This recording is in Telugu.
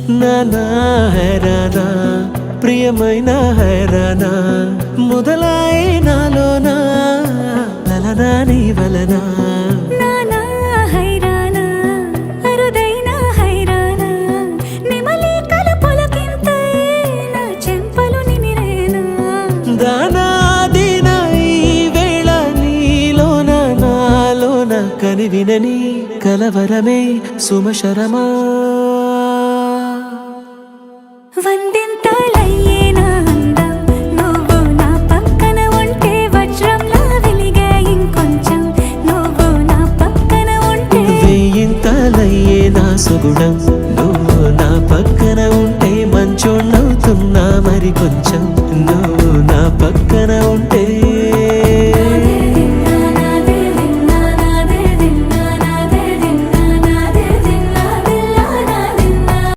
నానా హైరానా ప్రియమైన హైరానా మొదలాయే నాలోనా లలనా నీ వలనా నానా హైరానా అరుదైన హైరానా నిమలి కలపులకింతై నా చెంపలు నిమిరేనా దానాదిన ఈ వేళ నీలోన నాలోన కనివినని కలవరమే సుమశరమా వందింతలయ్యేనా అందం నువ్వు నా పక్కన ఉంటే వజ్రంలా వెలిగే ఇంకొంచెం నువ్వు నా పక్కన ఉంటే వెయ్యింతలయ్యే నా సుగుణం నువ్వు నా పక్కన ఉంటే మంచోణ్ణవుతున్నా మరి కొంచెం